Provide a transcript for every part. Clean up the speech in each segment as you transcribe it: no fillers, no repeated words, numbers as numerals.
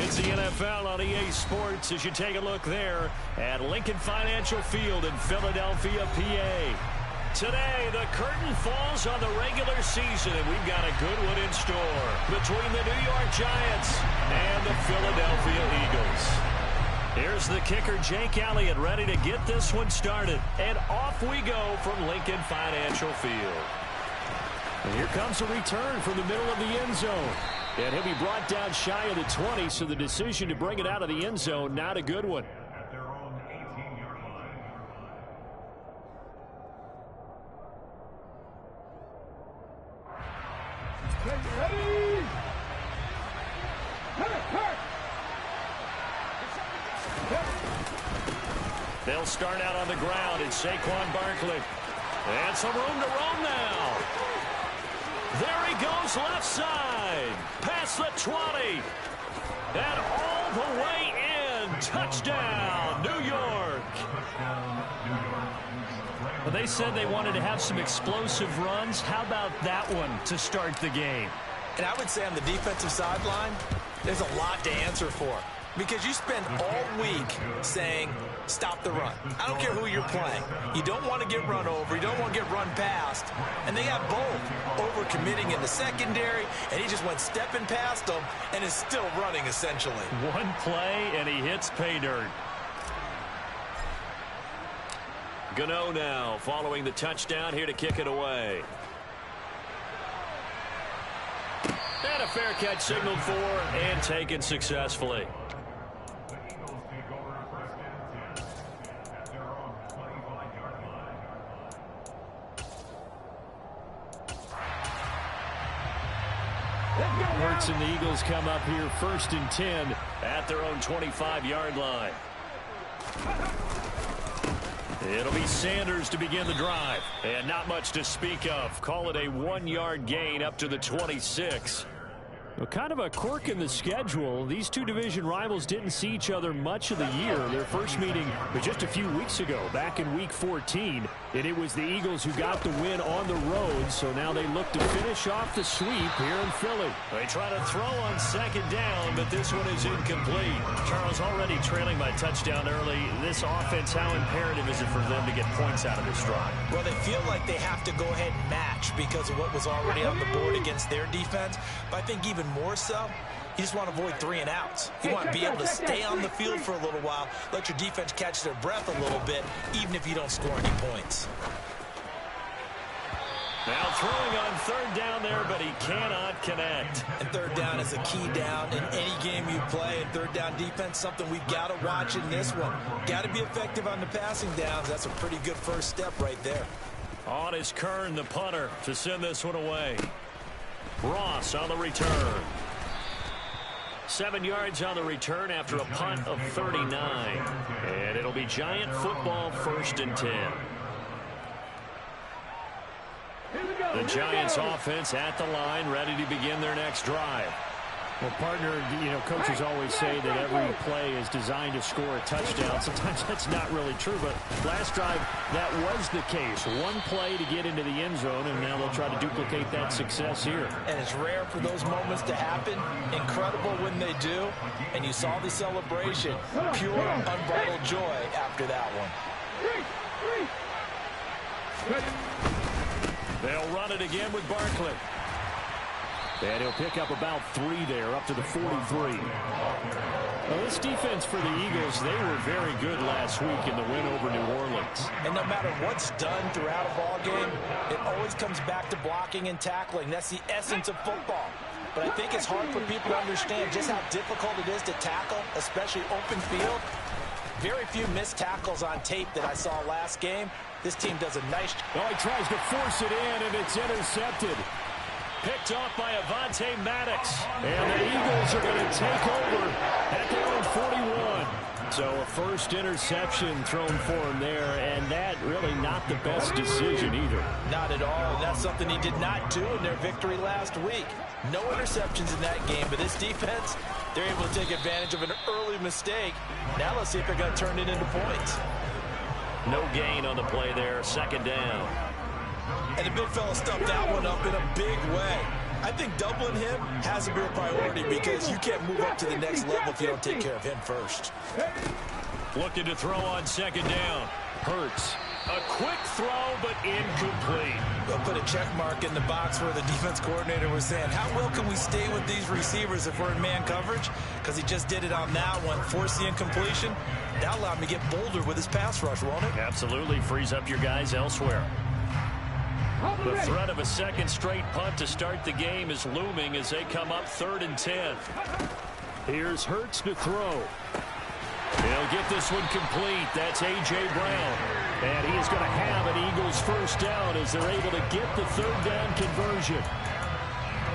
It's the NFL on EA Sports as you take a look there at Lincoln Financial Field in Philadelphia, PA. Today, the curtain falls on the regular season, and we've got a good one in store between the New York Giants and the Philadelphia Eagles. Here's the kicker, Jake Elliott, ready to get this one started. And off we go from Lincoln Financial Field. And here comes a return from the middle of the end zone. And he'll be brought down shy of the 20, so the decision to bring it out of the end zone, not a good one. At their own 18-yard line. Ready? They'll start out on the ground. It's Saquon Barkley. And some room to roam now. There he goes left side. Past the 20. And all the way in. Touchdown, New York. Well, they said they wanted to have some explosive runs. How about that one to start the game? And I would say on the defensive sideline, there's a lot to answer for. Because you spend all week saying, stop the run. I don't care who you're playing. You don't want to get run over. You don't want to get run past. And they got both over-committing in the secondary, and he just went stepping past them and is still running, essentially. One play, and he hits pay dirt. Gano now following the touchdown here to kick it away. And a fair catch signaled for and taken successfully. Hurts and the Eagles come up here 1st and 10 at their own 25-yard line. It'll be Sanders to begin the drive. And not much to speak of. Call it a 1-yard gain up to the 26. Well, kind of a quirk in the schedule. These two division rivals didn't see each other much of the year. Their first meeting was just a few weeks ago, back in Week 14. And it was the Eagles who got the win on the road, so now they look to finish off the sweep here in Philly. They try to throw on 2nd down, but this one is incomplete. Charles, already trailing by touchdown early. This offense, how imperative is it for them to get points out of this drive? Well, they feel like they have to go ahead and match because of what was already on the board against their defense. But I think even more so, you just want to avoid 3 and outs. You want to be able to stay on the field for a little while, let your defense catch their breath a little bit, even if you don't score any points. Now throwing on 3rd down there, but he cannot connect. And 3rd down is a key down in any game you play. And 3rd down defense, something we've got to watch in this one. Got to be effective on the passing downs. That's a pretty good first step right there. On is Kern, the punter, to send this one away. Ross on the return. 7 yards on the return after a punt of 39. And it'll be Giant football 1st and 10. The Giants offense at the line, ready to begin their next drive. Well, partner, you know, coaches always say that every play is designed to score a touchdown. Sometimes that's not really true, but last drive, that was the case. One play to get into the end zone, and now they'll try to duplicate that success here. And it's rare for those moments to happen. Incredible when they do. And you saw the celebration. Pure, unbridled joy after that one. They'll run it again with Barkley. And he'll pick up about 3 there, up to the 43. Well, this defense for the Eagles, they were very good last week in the win over New Orleans. And no matter what's done throughout a ball game, it always comes back to blocking and tackling. That's the essence of football. But I think it's hard for people to understand just how difficult it is to tackle, especially open field. Very few missed tackles on tape that I saw last game. This team does a nice job. Oh, he tries to force it in, and it's intercepted. Picked off by Avonte Maddox. And the Eagles are going to take over at their own 41. So a first interception thrown for him there, and that really not the best decision either. Not at all, and that's something he did not do in their victory last week. No interceptions in that game, but this defense, they're able to take advantage of an early mistake. Now let's see if they're going to turn it into points. No gain on the play there, 2nd down. And the big fella stuffed that one up in a big way. I think doubling him has to be a priority because you can't move up to the next level if you don't take care of him first. Looking to throw on second down. Hurts. A quick throw, but incomplete. We'll put a check mark in the box where the defense coordinator was saying, how well can we stay with these receivers if we're in man coverage? Because he just did it on that one, forced the incompletion. That allowed him to get bolder with his pass rush, won't it? Absolutely. Frees up your guys elsewhere. The threat of a second straight punt to start the game is looming as they come up 3rd and 10. Here's Hurts to throw. He'll get this one complete. That's A.J. Brown. And he is going to have an Eagles first down as they're able to get the 3rd down conversion.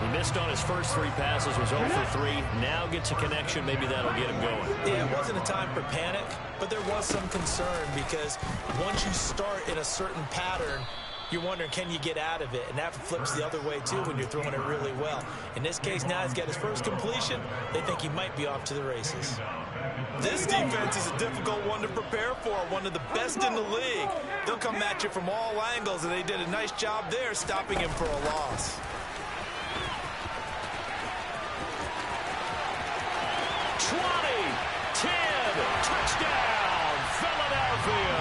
He missed on his first 3 passes, was 0 for 3. Now gets a connection. Maybe that'll get him going. Yeah, it wasn't a time for panic, but there was some concern because once you start in a certain pattern, you're wondering, can you get out of it? And that flips the other way, too, when you're throwing it really well. In this case, now he's got his first completion. They think he might be off to the races. This defense is a difficult one to prepare for, one of the best in the league. They'll come at you from all angles, and they did a nice job there stopping him for a loss. Touchdown, Philadelphia.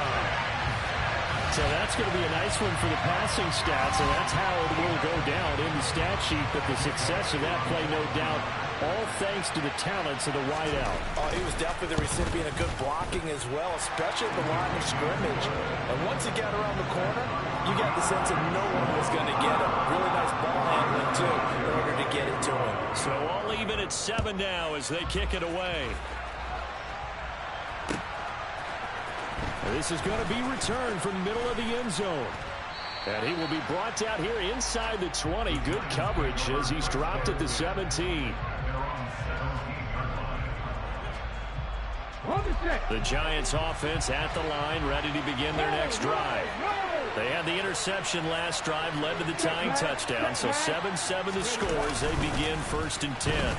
So that's going to be a nice one for the passing stats, and that's how it will go down in the stat sheet. But the success of that play, no doubt, all thanks to the talents of the wideout. Oh, he was definitely the recipient of good blocking as well, especially at the line of scrimmage. And once he got around the corner, you got the sense that no one was going to get him. Really nice ball handling, too, in order to get it to him. So all even at 7 now as they kick it away. This is going to be returned from the middle of the end zone. And he will be brought down here inside the 20. Good coverage as he's dropped at the 17. The Giants offense at the line, ready to begin their next drive. They had the interception last drive, led to the tying touchdown. So 7-7 the score as they begin 1st and 10.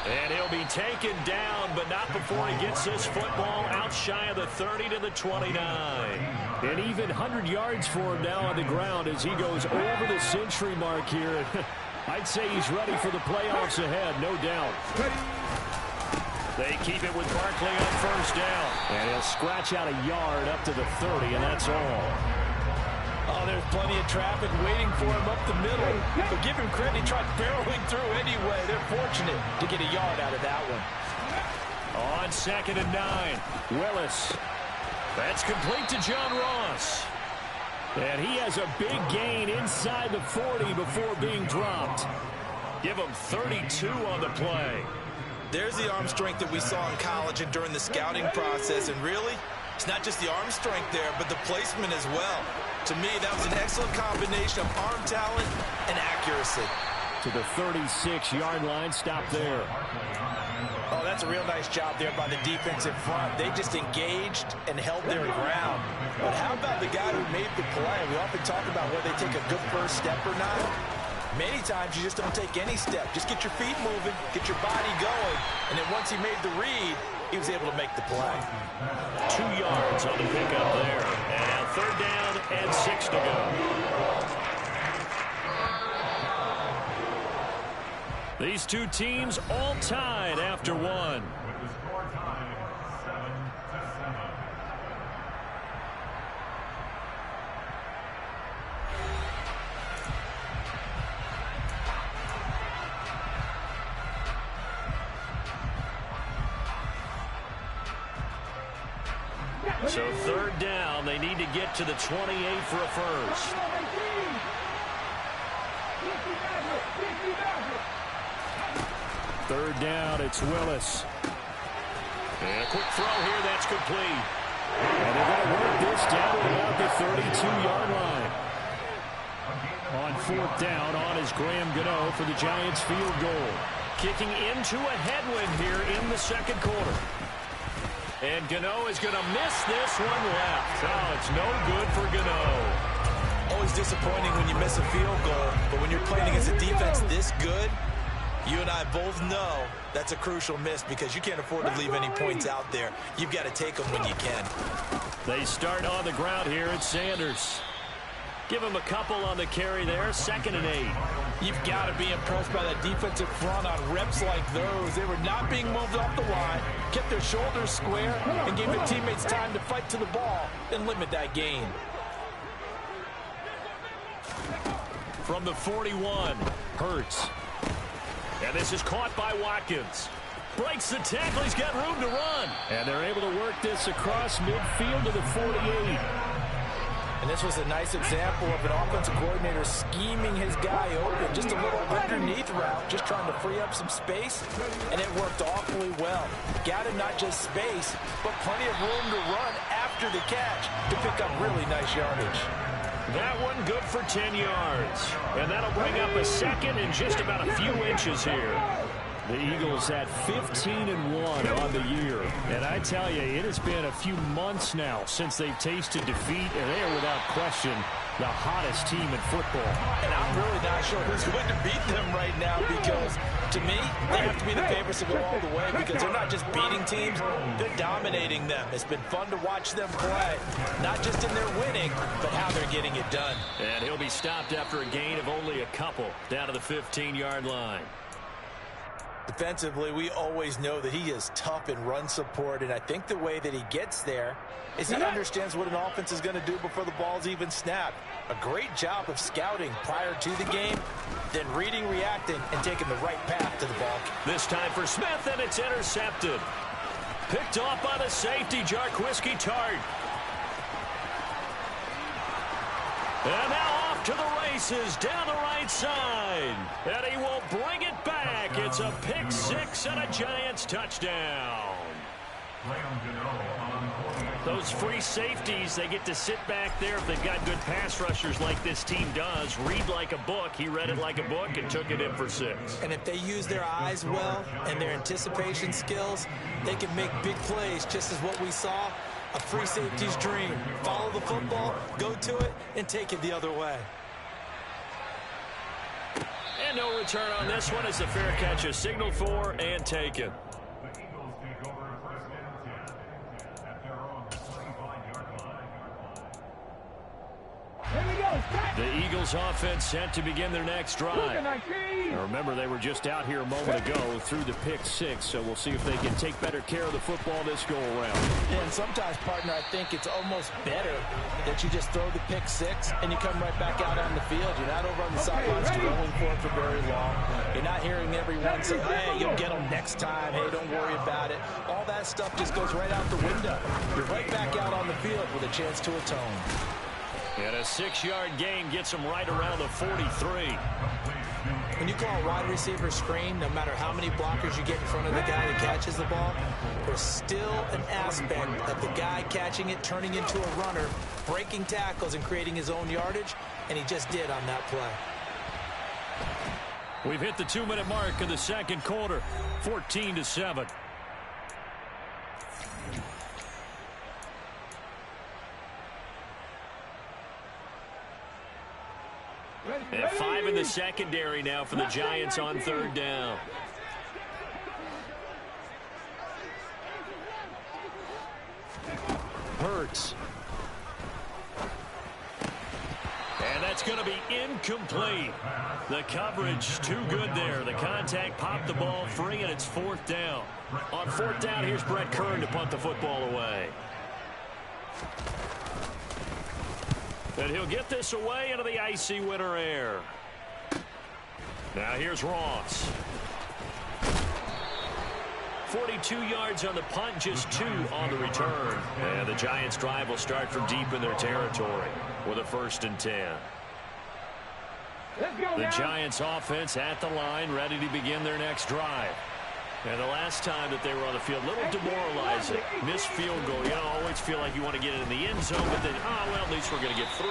And he'll be taken down, but not before he gets this football out shy of the 30 to the 29. And even 100 yards for him now on the ground as he goes over the century mark here. I'd say he's ready for the playoffs ahead, no doubt. They keep it with Barkley on 1st down. And he'll scratch out a yard up to the 30, and that's all. Oh, there's plenty of traffic waiting for him up the middle. But give him credit, he tried barreling through anyway. They're fortunate to get a yard out of that one. On 2nd and 9, Willis. That's complete to John Ross. And he has a big gain inside the 40 before being dropped. Give him 32 on the play. There's the arm strength that we saw in college and during the scouting process. And really, it's not just the arm strength there, but the placement as well. To me, that was an excellent combination of arm talent and accuracy. To the 36-yard line, stop there. Oh, that's a real nice job there by the defensive front. They just engaged and held their ground. But how about the guy who made the play? We often talk about whether they take a good first step or not. Many times you just don't take any step. Just get your feet moving, get your body going, and then once he made the read, he was able to make the play. 2 yards on the pickup there. And now 3rd down and 6 to go. These two teams all tied after 1. With the score tied 7-7. So 3rd down, they need to get to the 28 for a first. Third down, it's Willis. And a quick throw here, that's complete. And they're going to work this down to about the 32-yard line. On 4th down, on is Graham Gano for the Giants field goal. Kicking into a headwind here in the 2nd quarter. And Gano is going to miss this one left. Oh, it's no good for Gano. Always disappointing when you miss a field goal, but when you're playing against a defense this good, you and I both know that's a crucial miss because you can't afford to leave any points out there. You've got to take them when you can. They start on the ground here at Sanders. Give him a couple on the carry there, 2nd and 8. You've got to be impressed by that defensive front on reps like those. They were not being moved off the line, kept their shoulders square, and gave their teammates time to fight to the ball and limit that gain. From the 41, Hurts. And this is caught by Watkins. Breaks the tackle. He's got room to run. And they're able to work this across midfield to the 48. And this was a nice example of an offensive coordinator scheming his guy open. Just a little underneath route, just trying to free up some space, and it worked awfully well. Got him not just space, but plenty of room to run after the catch to pick up really nice yardage. That one good for 10 yards. And that'll bring up a 2nd and just about a few inches here. The Eagles at 15-1 on the year. And I tell you, it has been a few months now since they've tasted defeat, and they are without question the hottest team in football. And I'm really not sure who's going to beat them right now, because to me, they have to be the favorites to go all the way, because they're not just beating teams, they're dominating them. It's been fun to watch them play, not just in their winning, but how they're getting it done. And he'll be stopped after a gain of only a couple down to the 15-yard line. Defensively, we always know that he is tough in run support, and I think the way that he gets there is he understands what an offense is going to do before the ball's even snapped. A great job of scouting prior to the game, then reading, reacting, and taking the right path to the ball. This time for Smith, and it's intercepted. Picked off by the safety, Jarquiski Tart. And now off to the races down the right side. And he will bring it back. It's a pick 6 and a Giants touchdown. Those free safeties, they get to sit back there if they've got good pass rushers like this team does. Read like a book. He read it like a book and took it in for 6. And if they use their eyes well and their anticipation skills, they can make big plays, just as what we saw. A free safety's dream. Follow the football, go to it, and take it the other way. And no return on this one as the fair catch is signaled for and taken. The Eagles take over 1st and 10 at their own 25-yard line. Here we go. The Eagles offense set to begin their next drive. Now remember, they were just out here a moment ago through the pick 6, so we'll see if they can take better care of the football this go-around. And sometimes, partner, I think it's almost better that you just throw the pick 6 and you come right back out on the field. You're not over on the sidelines dwelling for it for very long. You're not hearing everyone say, hey, you'll get them next time. Hey, don't worry about it. All that stuff just goes right out the window. You're right back out on the field with a chance to atone. And a 6-yard gain gets him right around the 43. When you call a wide receiver screen, no matter how many blockers you get in front of the guy that catches the ball, there's still an aspect of the guy catching it, turning into a runner, breaking tackles and creating his own yardage, and he just did on that play. We've hit the 2-minute mark of the second quarter, 14-7. And 5 in the secondary now for the Giants on 3rd down. Hurts. And that's going to be incomplete. The coverage too good there. The contact popped the ball free, and it's 4th down. On 4th down, here's Brett Kern to punt the football away. And he'll get this away into the icy winter air. Now here's Ross. 42 yards on the punt, just 2 on the return. And the Giants' drive will start from deep in their territory with a 1st and 10. The Giants' offense at the line, ready to begin their next drive. And the last time that they were on the field, a little demoralizing. Missed field goal. You know, always feel like you want to get it in the end zone, but then, oh, well, at least we're going to get 3.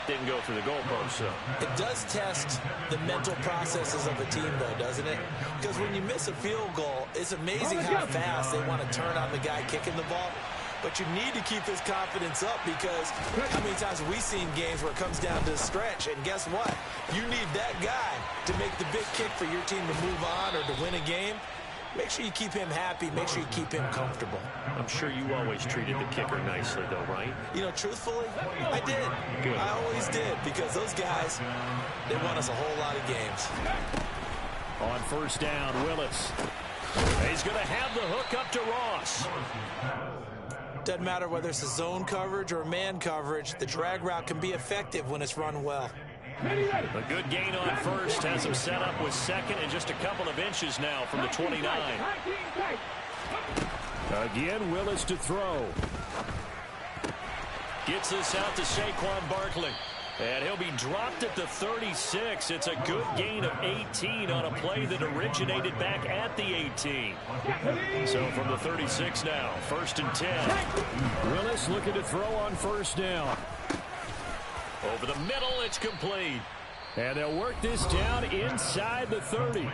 Didn't go through the goalpost, so. It does test the mental processes of a team, though, doesn't it? Because when you miss a field goal, it's amazing how fast they want to turn on the guy kicking the ball. But you need to keep his confidence up, because how many times have we seen games where it comes down to a stretch, and guess what? You need that guy to make the big kick for your team to move on or to win a game. make sure you keep him happy. Make sure you keep him comfortable. I'm sure you always treated the kicker nicely, though, right? You know, truthfully, I did. Good. I always did, because those guys, they won us a whole lot of games. On first down, Willis. He's going to have the hook up to Ross. Doesn't matter whether it's a zone coverage or man coverage, the drag route can be effective when it's run well. A good gain on first has him set up with second and just a couple of inches now from the 29. Again, Willis to throw. Gets this out to Saquon Barkley. And he'll be dropped at the 36. It's a good gain of 18 on a play that originated back at the 18. So from the 36 now, first and 10. Willis looking to throw on first down. Over the middle, it's complete. And they'll work this down inside the 30.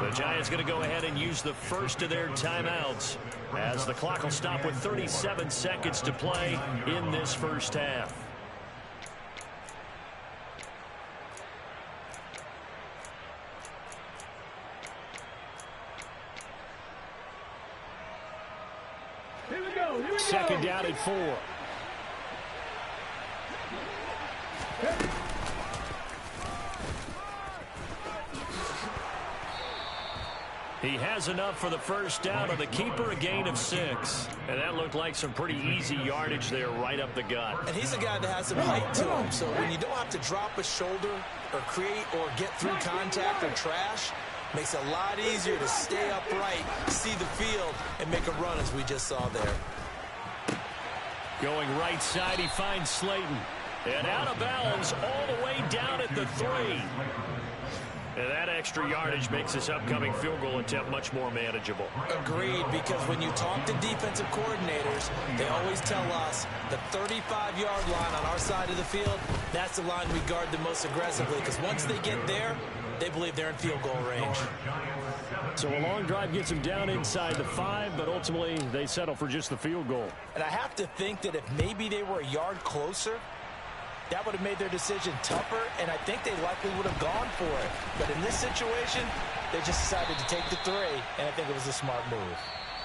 The Giants going to go ahead and use the first of their timeouts as the clock will stop with 37 seconds to play in this first half. Second down at 4. He has enough for the first down on the keeper, a gain of 6. And that looked like some pretty easy yardage there right up the gut. And he's a guy that has some height to him, so when you don't have to drop a shoulder or create or get through contact or trash, makes it a lot easier to stay upright, see the field, and make a run as we just saw there. Going right side, he finds Slayton. And out of bounds all the way down at the 3. And that extra yardage makes this upcoming field goal attempt much more manageable. Agreed, because when you talk to defensive coordinators, they always tell us the 35-yard line on our side of the field, that's the line we guard the most aggressively, because once they get there, they believe they're in field goal range. So a long drive gets them down inside the 5, but ultimately they settle for just the field goal. And I have to think that if maybe they were a yard closer, that would have made their decision tougher, and I think they likely would have gone for it. But in this situation, they just decided to take the 3, and I think it was a smart move.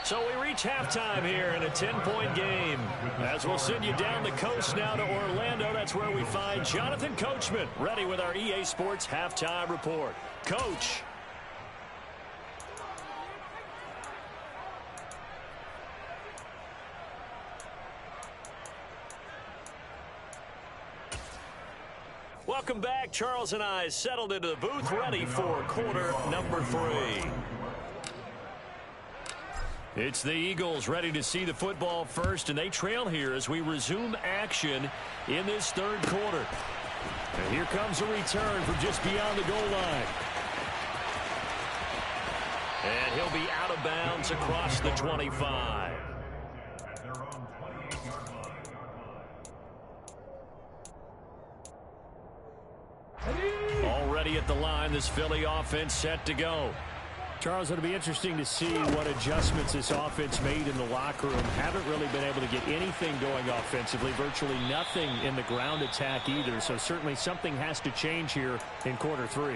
So we reach halftime here in a 10-point game. As we'll send you down the coast now to Orlando, that's where we find Jonathan Coachman, ready with our EA Sports halftime report. Coach. Welcome back. Charles and I settled into the booth, ready for quarter number 3. It's the Eagles ready to see the football first, and they trail here as we resume action in this third quarter. And here comes a return from just beyond the goal line. And he'll be out of bounds across the 25. Already at the line, this Philly offense set to go. Charles, it'll be interesting to see what adjustments this offense made in the locker room. Haven't really been able to get anything going offensively, virtually nothing in the ground attack either. So certainly something has to change here in quarter 3.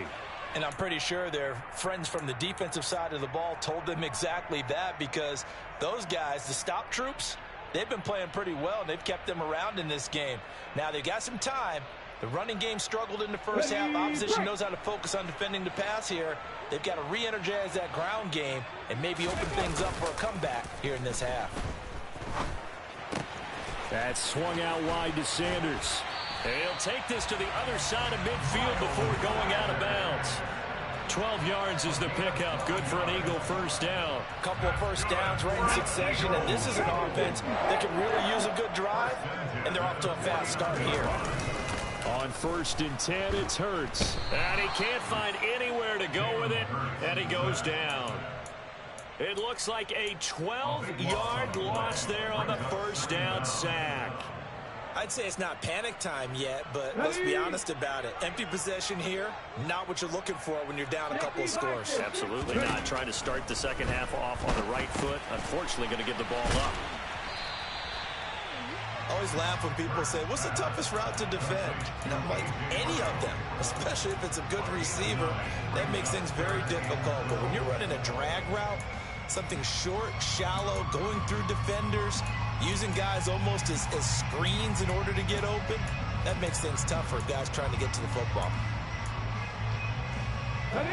And I'm pretty sure their friends from the defensive side of the ball told them exactly that, because those guys, the stop troops, they've been playing pretty well, and they've kept them around in this game. Now, they've got some time. The running game struggled in the first half. Opposition knows how to focus on defending the pass here. They've got to re-energize that ground game and maybe open things up for a comeback here in this half. That's swung out wide to Sanders. And he'll take this to the other side of midfield before going out of bounds. 12 yards is the pickup. Good for an Eagle first down. A couple of first downs right in succession, and this is an offense that can really use a good drive, and they're off to a fast start here. On first and 10, it's Hurts. And he can't find anywhere to go with it, and he goes down. It looks like a 12-yard loss there on the first down sack. I'd say it's not panic time yet, but let's be honest about it. Empty possession here, not what you're looking for when you're down a couple of scores. Absolutely not. Trying to start the second half off on the right foot. Unfortunately, going to give the ball up. I always laugh when people say, what's the toughest route to defend? And I'm like, any of them, especially if it's a good receiver. That makes things very difficult. But when you're running a drag route, Something short, shallow, going through defenders, using guys almost as screens in order to get open. That makes things tough for guys trying to get to the football.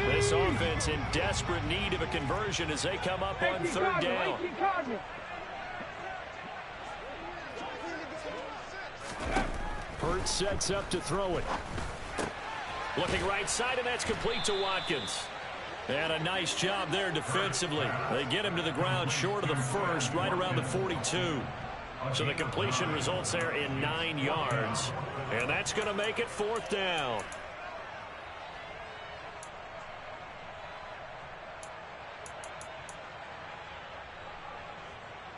This offense in desperate need of a conversion as they come up on third down. Hurts sets up to throw it. Looking right side, and that's complete to Watkins. And a nice job there defensively. They get him to the ground short of the first, right around the 42. So the completion results there in 9 yards. And that's going to make it fourth down.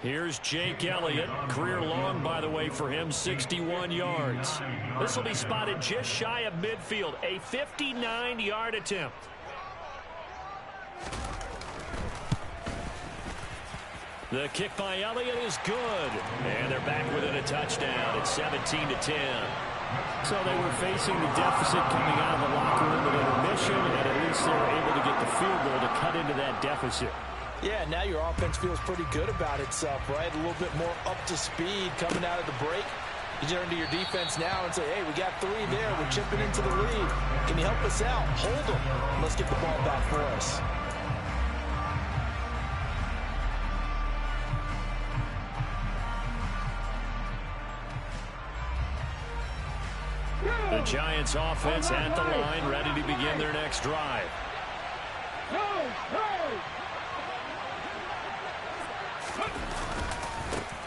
Here's Jake Elliott. Career long, by the way, for him, 61 yards. This will be spotted just shy of midfield. A 59-yard attempt. The kick by Elliott is good. And they're back within a touchdown. It's 17-10. So they were facing the deficit coming out of the locker room at intermission, and at least they were able to get the field goal to cut into that deficit. Yeah, now your offense feels pretty good about itself, right? A little bit more up to speed coming out of the break. You turn to your defense now and say, hey, we got 3 there. We're chipping into the lead. Can you help us out? Hold them. Let's get the ball back for us. The Giants offense at the line, ready to begin their next drive.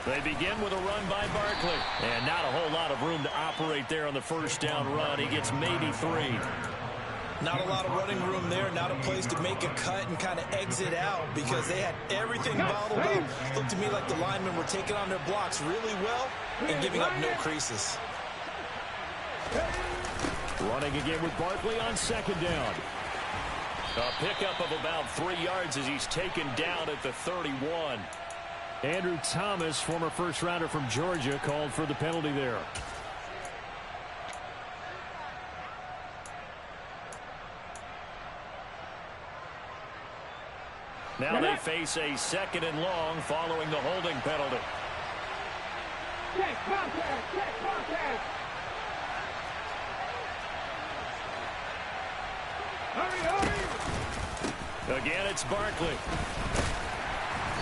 They begin with a run by Barkley. And not a whole lot of room to operate there on the first down run. He gets maybe 3. Not a lot of running room there. Not a place to make a cut and kind of exit out because they had everything bottled up. Looked to me like the linemen were taking on their blocks really well and giving up no creases. Running again with Barkley on second down. A pickup of about 3 yards as he's taken down at the 31. Andrew Thomas, former first-rounder from Georgia, called for the penalty there. Now they face a 2nd and long following the holding penalty. Check contact, check contact. Hurry, hurry. Again, it's Barkley.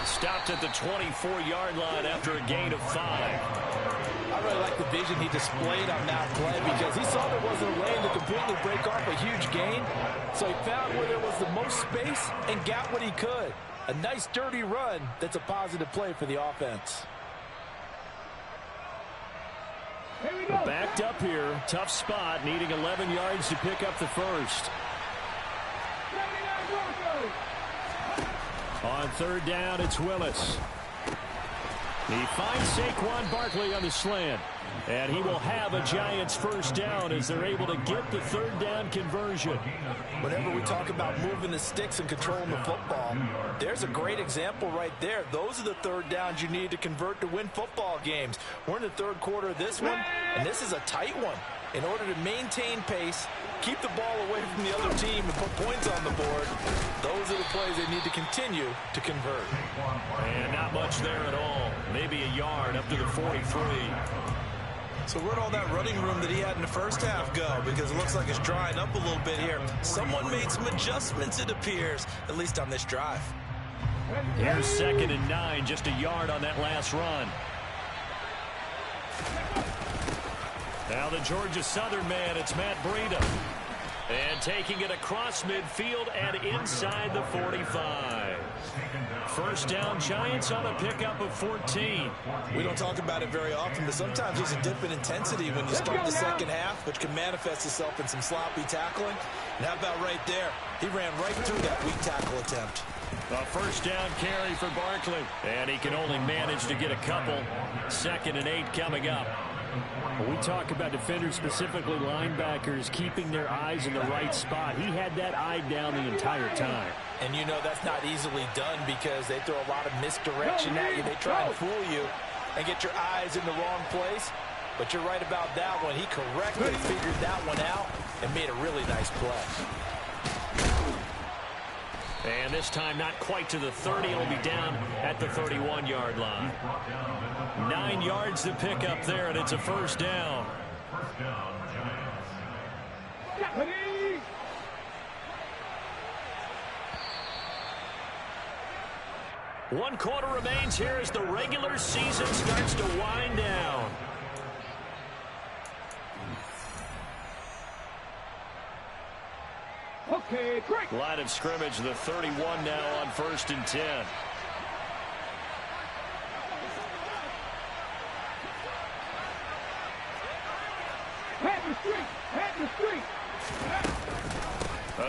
Stopped at the 24-yard line after a gain of 5. I really like the vision he displayed on that play because he saw there wasn't a lane to completely break off a huge gain. So he found where there was the most space and got what he could. A nice, dirty run that's a positive play for the offense. Here we go. Backed up here. Tough spot, needing 11 yards to pick up the first. On third down, it's Willis. He finds Saquon Barkley on the slant. And he will have a Giants first down as they're able to get the third down conversion. Whenever we talk about moving the sticks and controlling the football, there's a great example right there. Those are the third downs you need to convert to win football games. We're in the third quarter of this one, and this is a tight one. In order to maintain pace, keep the ball away from the other team, and put points on the board, those are the plays they need to continue to convert. And not much there at all. Maybe a yard up to the 43. So where'd all that running room that he had in the first half go? Because it looks like it's drying up a little bit here. Someone made some adjustments, it appears, at least on this drive. Here's 2nd and 9, just a yard on that last run. Now the Georgia Southern man, it's Matt Breida. And taking it across midfield and inside the 45. First down, Giants on a pickup of 14. We don't talk about it very often, but sometimes there's a dip in intensity when you start the second half, which can manifest itself in some sloppy tackling. And how about right there? He ran right through that weak tackle attempt. A first down carry for Barkley. And he can only manage to get a couple. 2nd and 8 coming up. When we talk about defenders, specifically linebackers, keeping their eyes in the right spot, he had that eye down the entire time. And you know that's not easily done because they throw a lot of misdirection at you. They try and fool you and get your eyes in the wrong place. But you're right about that one. He correctly figured that one out and made a really nice play. And this time not quite to the 30. It'll be down at the 31-yard line. 9 yards to pick up there, and it's a first down. First down, Giants. Ready? One quarter remains here as the regular season starts to wind down. Okay, great. Line of scrimmage, the 31 now on 1st and 10. Head the street. Head the street.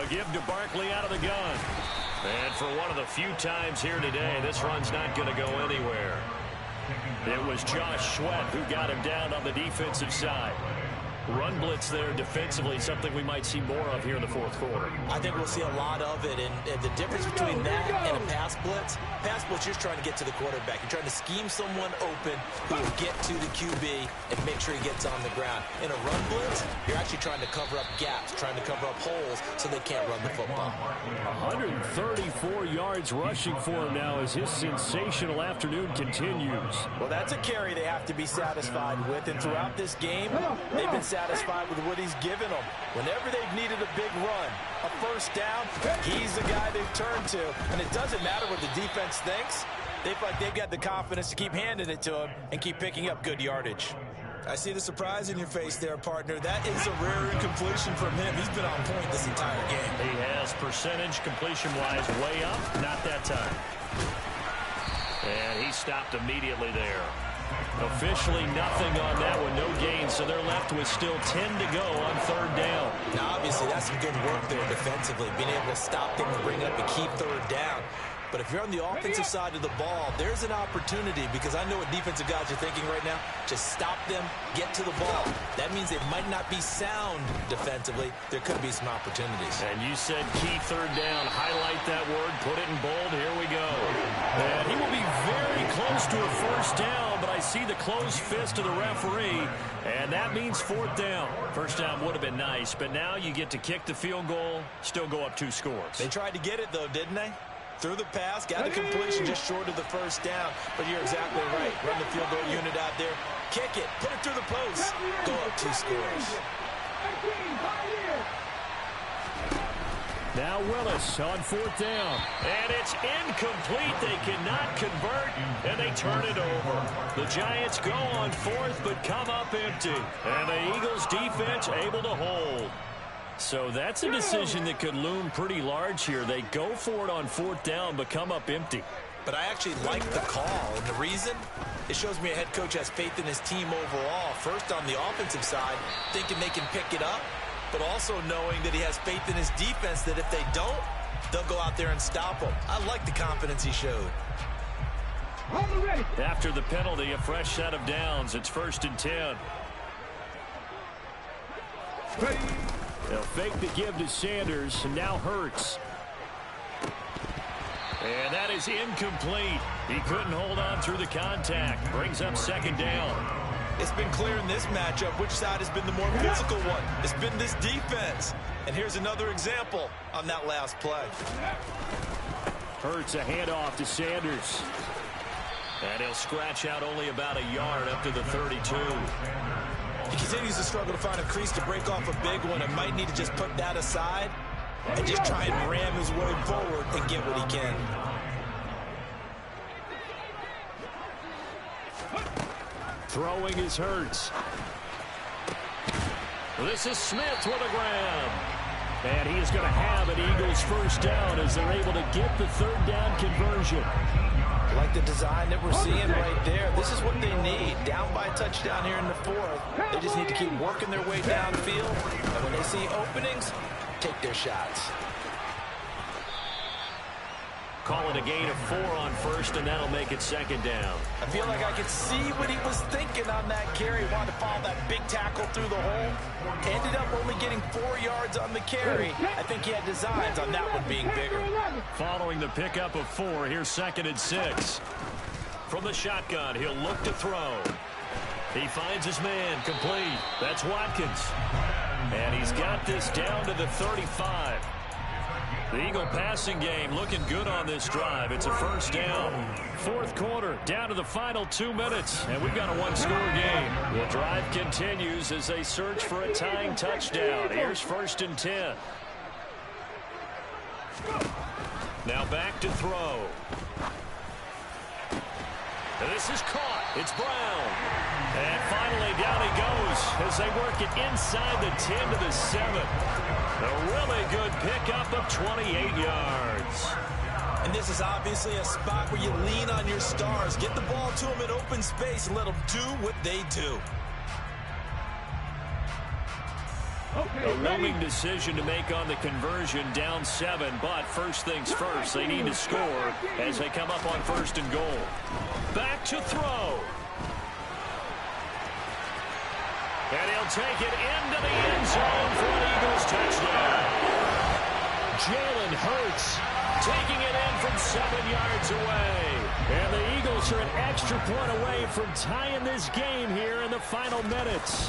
A give to Barkley out of the gun. And for one of the few times here today, this run's not going to go anywhere. It was Josh Sweat who got him down on the defensive side. Run blitz there defensively, something we might see more of here in the fourth quarter. I think we'll see a lot of it, and the difference between that and a pass blitz, you're trying to get to the quarterback. You're trying to scheme someone open who will get to the QB and make sure he gets on the ground. In a run blitz, you're actually trying to cover up gaps, trying to cover up holes so they can't run the football. 134 yards rushing for him now as his sensational afternoon continues. Well, that's a carry they have to be satisfied with, and throughout this game, they've been satisfied with what he's given them. Whenever they've needed a big run, a first down, he's the guy they've turned to. And it doesn't matter what the defense thinks. They feel like they've got the confidence to keep handing it to him and keep picking up good yardage. I see the surprise in your face there, partner. That is a rare incompletion from him. He's been on point this entire game. He has percentage completion-wise way up. Not that time. And he stopped immediately there. Officially nothing on that one, no gain, so they're left with still 10 to go on 3rd down. Now, obviously, that's some good work there defensively, being able to stop them and bring up a key 3rd down. But if you're on the offensive side of the ball, there's an opportunity, because I know what defensive guys are thinking right now. Just stop them, get to the ball. That means they might not be sound defensively. There could be some opportunities. And you said key 3rd down. Highlight that word, put it in bold. Here we go. And he will be very close to a first down, but I see the closed fist of the referee, and that means 4th down. First down would have been nice, but now you get to kick the field goal, still go up 2 scores. They tried to get it, though, didn't they? Threw the pass, got a completion just short of the first down. But you're exactly right. Run the field goal unit out there. Kick it. Put it through the post. Go up 2 scores. Now Willis on 4th down. And it's incomplete. They cannot convert, and they turn it over. The Giants go on 4th, but come up empty. And the Eagles defense able to hold. So that's a decision that could loom pretty large here. They go for it on 4th down, but come up empty. But I actually like the call, and the reason? It shows me a head coach has faith in his team overall. First, on the offensive side, thinking they can pick it up, but also knowing that he has faith in his defense that if they don't, they'll go out there and stop them. I like the confidence he showed. After the penalty, a fresh set of downs. It's 1st and 10. Ready? They'll fake the give to Sanders, and now Hurts. And that is incomplete. He couldn't hold on through the contact. Brings up 2nd down. It's been clear in this matchup which side has been the more physical one. It's been this defense. And here's another example on that last play. Hurts a handoff to Sanders. And he'll scratch out only about a yard up to the 32. He continues to struggle to find a crease to break off a big one and might need to just put that aside and just try and ram his way forward and get what he can. Throwing is Hurts. This is Smith with a grab. And he is going to have an Eagles first down as they're able to get the 3rd down conversion. Like the design that we're seeing right there. This is what they need. Down by a touchdown here in the 4th. They just need to keep working their way downfield. And when they see openings, take their shots. Call it a gain of 4 on 1st, and that'll make it 2nd down. I feel like I could see what he was thinking on that carry. Wanted to follow that big tackle through the hole. Ended up only getting 4 yards on the carry. I think he had designs on that one being bigger. Following the pickup of 4, here's 2nd and 6. From the shotgun, he'll look to throw. He finds his man, complete. That's Watkins. And he's got this down to the 35. The Eagle passing game looking good on this drive. It's a first down. Fourth quarter, down to the final 2 minutes, and we've got a one-score game. The drive continues as they search for a tying touchdown. Here's 1st and 10. Now back to throw. And this is caught. It's Brown. And finally down he goes as they work it inside the 10 to the 7. A really good pickup of 28 yards. And this is obviously a spot where you lean on your stars. Get the ball to them in open space and let them do what they do. A looming decision to make on the conversion, down 7, but first things first, they need to score as they come up on 1st and goal. Back to throw. And he'll take it into the end zone for an Eagles touchdown. Jalen Hurts taking it in from 7 yards away. And the Eagles are an extra point away from tying this game here in the final minutes.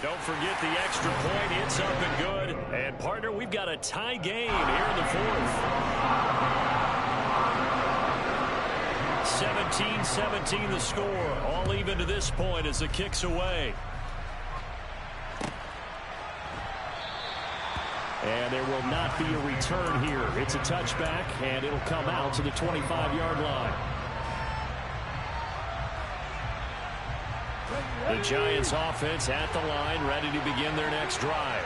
Don't forget the extra point. It's up and good. And, partner, we've got a tie game here in the 4th. 17-17 the score. All even to this point as the kick's away. And there will not be a return here. It's a touchback, and it'll come out to the 25-yard line. The Giants offense at the line, ready to begin their next drive.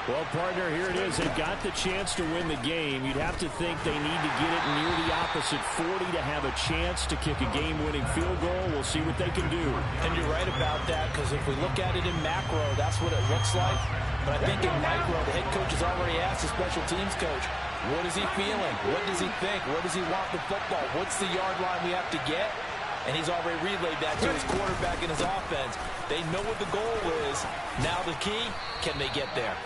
Well, partner, here it is. They've got the chance to win the game. You'd have to think they need to get it near the opposite 40 to have a chance to kick a game-winning field goal. We'll see what they can do. And you're right about that, because if we look at it in macro, that's what it looks like. But I think in micro, the head coach has already asked the special teams coach, what is he feeling? What does he think? Where does he want the football? What's the yard line we have to get? And he's already relayed that to his quarterback and his offense. They know what the goal is. Now the key, can they get there?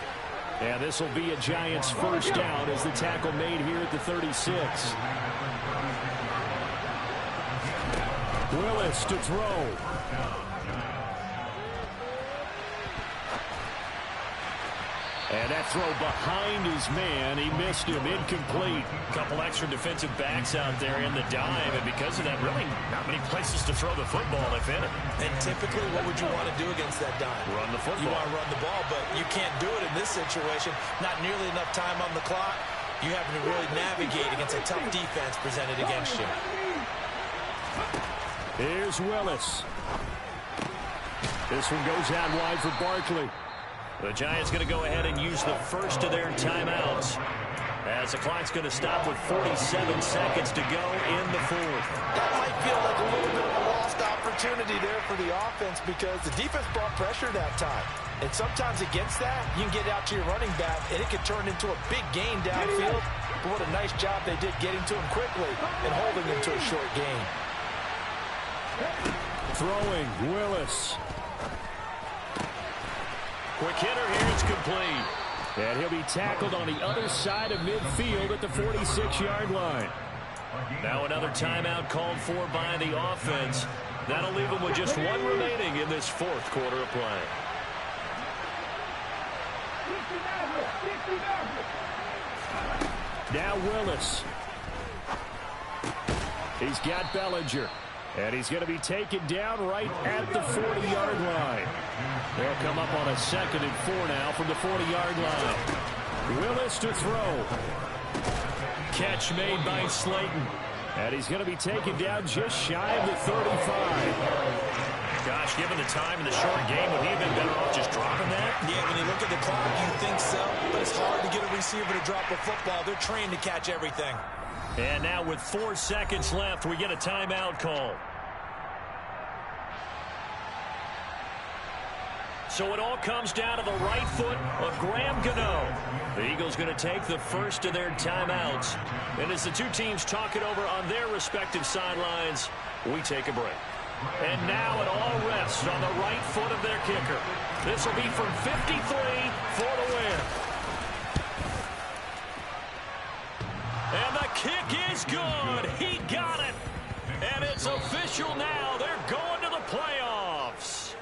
And this will be a Giants first down as the tackle made here at the 36. Willis to throw. And that throw behind his man. He missed him. Incomplete. A couple extra defensive backs out there in the dime. And because of that, really not many places to throw the football, if any. And typically, what would you want to do against that dime? Run the football. You want to run the ball, but you can't do it in this situation. Not nearly enough time on the clock. You have to really navigate against a tough defense presented against you. Here's Willis. This one goes out wide for Barkley. The Giants going to go ahead and use the first of their timeouts as the clock's going to stop with 47 seconds to go in the 4th. That might feel like a little bit of a lost opportunity there for the offense because the defense brought pressure that time. And sometimes against that, you can get out to your running back, and it can turn into a big gain downfield. But what a nice job they did getting to him quickly and holding him to a short gain. Throwing, Willis. Quick hitter here, it's complete. And he'll be tackled on the other side of midfield at the 46-yard line. Now another timeout called for by the offense. That'll leave them with just one remaining in this 4th quarter of play. Now Willis. He's got Bellinger. And he's going to be taken down right at the 40-yard line. They'll come up on a 2nd and 4 now from the 40-yard line. Willis to throw. Catch made by Slayton. And he's going to be taken down just shy of the 35. Gosh, given the time in the short game, would he have been better off just dropping that? Yeah, when you look at the clock, you think so. But it's hard to get a receiver to drop a football. They're trained to catch everything. And now with 4 seconds left, we get a timeout call. So it all comes down to the right foot of Graham Gano. The Eagles going to take the first of their timeouts. And as the two teams talk it over on their respective sidelines, we take a break. And now it all rests on the right foot of their kicker. This will be from 53 for the win. And the kick is good. He got it. And it's official now. They're going to the playoffs.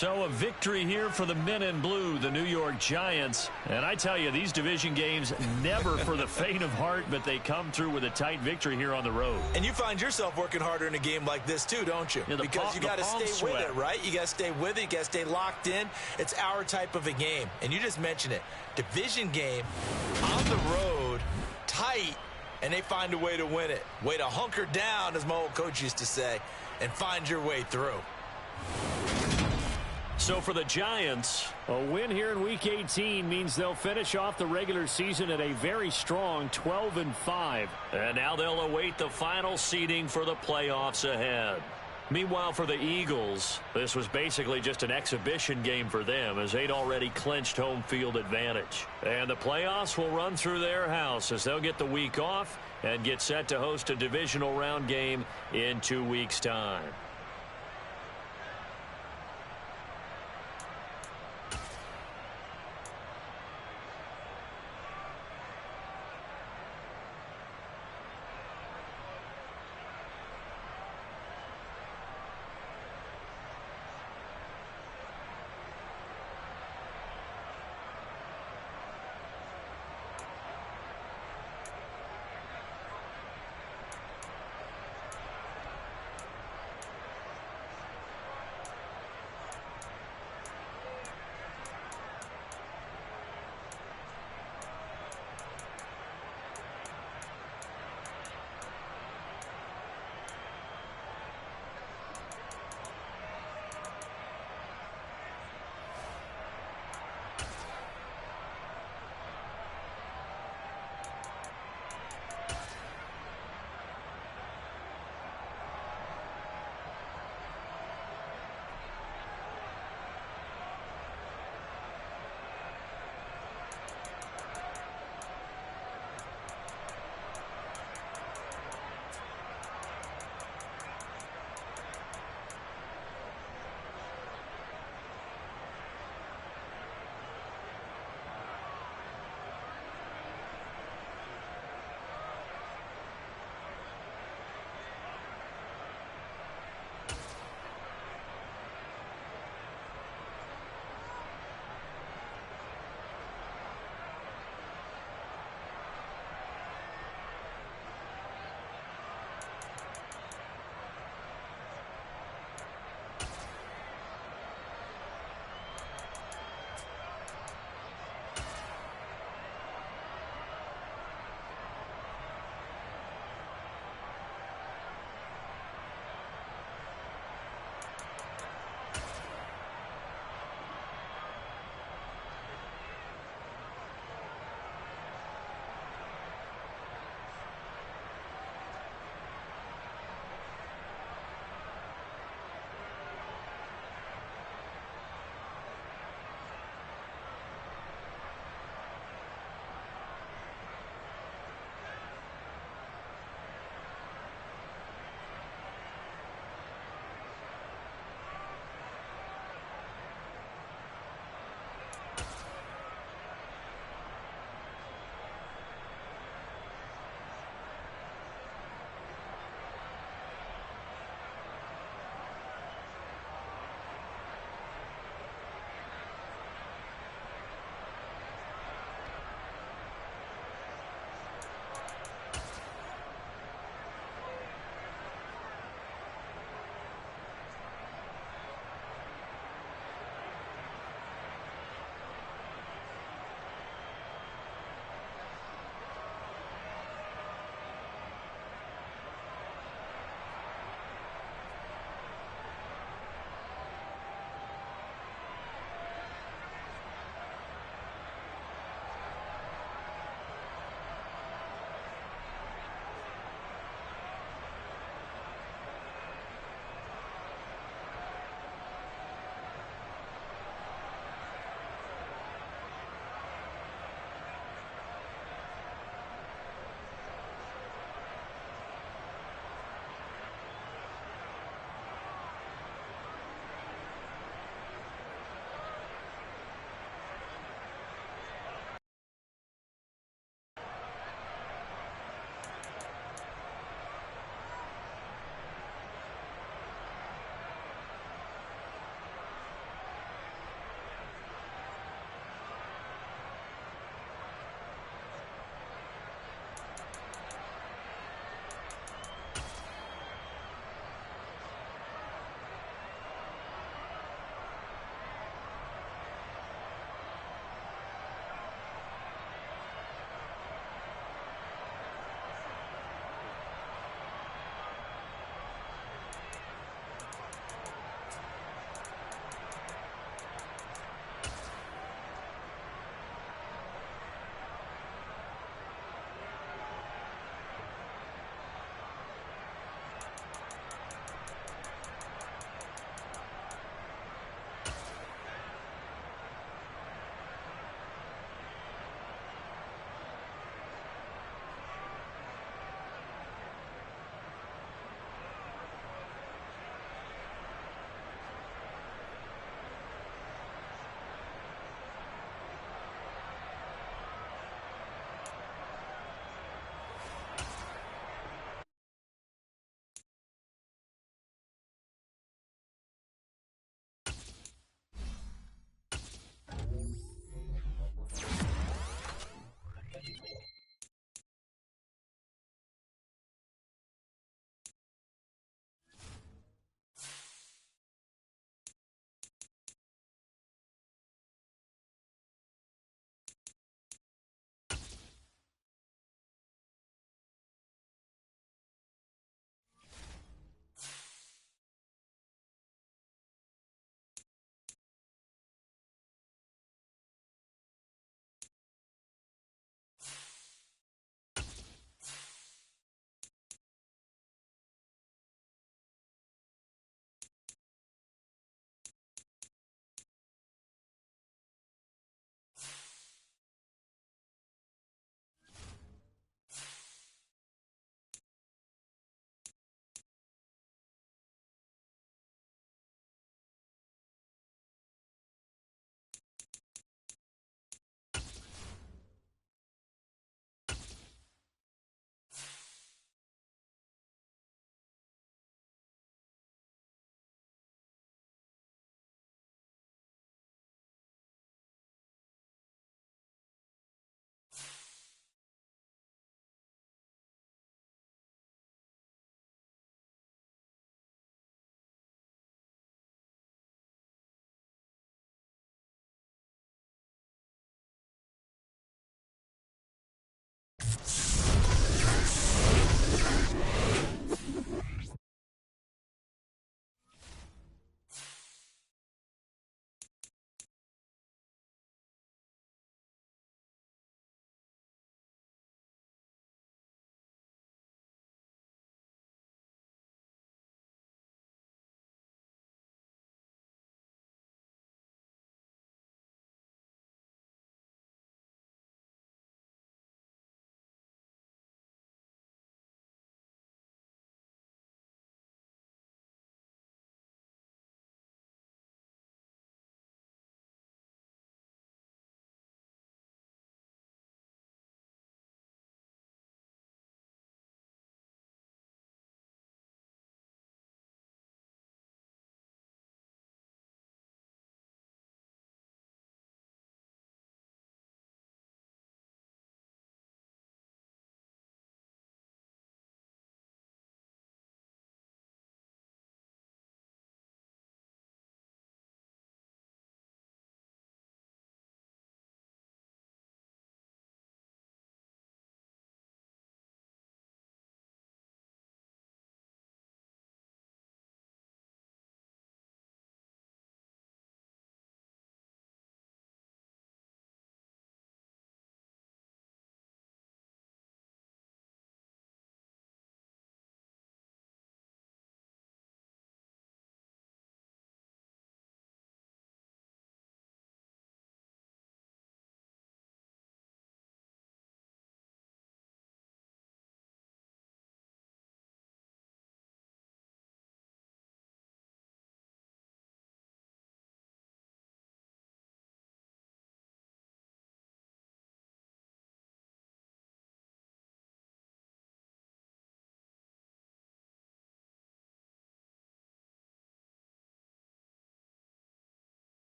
So a victory here for the men in blue, the New York Giants. And I tell you, these division games never for the faint of heart, but they come through with a tight victory here on the road. And you find yourself working harder in a game like this too, don't you? Yeah, because you got to stay with it, right? You got to stay with it. You got to stay locked in. It's our type of a game. And you just mentioned it. Division game, on the road, tight, and they find a way to win it. Way to hunker down, as my old coach used to say, and find your way through. So for the Giants, a win here in Week 18 means they'll finish off the regular season at a very strong 12-5. And now they'll await the final seeding for the playoffs ahead. Meanwhile, for the Eagles, this was basically just an exhibition game for them as they'd already clinched home field advantage. And the playoffs will run through their house as they'll get the week off and get set to host a divisional round game in 2 weeks' time.